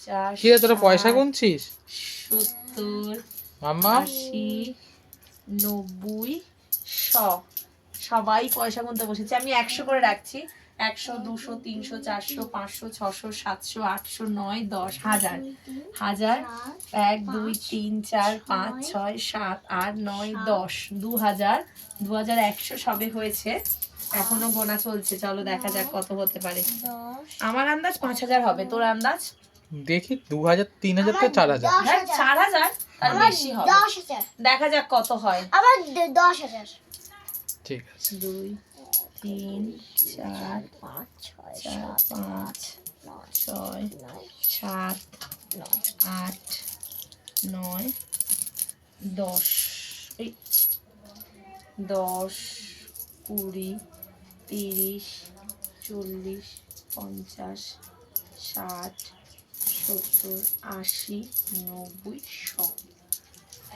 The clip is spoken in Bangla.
50 কি রে তোরা পয়সা গুনছিস? 70 মাম্মা 80 90 100। সবাই পয়সা গুনতে বসেছে, আমি 100 করে রাখছি। 100 200 300 400 500 600 700 800 9 10 1000 1000 1 2 3 4 5 6 7 8 9 10 2000 2100 সবে হয়েছে, এখনো গোনা চলছে। চলো দেখা যাক কত হতে পারে। আমার আন্দাজ 5000 হবে, তোর আন্দাজ? দেখি 2000 3000 তো 4000। হ্যাঁ 4000 আর বেশি হবে, 10,000 দেখা যাক কত হয়। আবার 10,000 ঠিক আছে 2 3 4 5 6 4 5 6 7 8 9 10 এই 10 20 30 40 50 60 70 80 90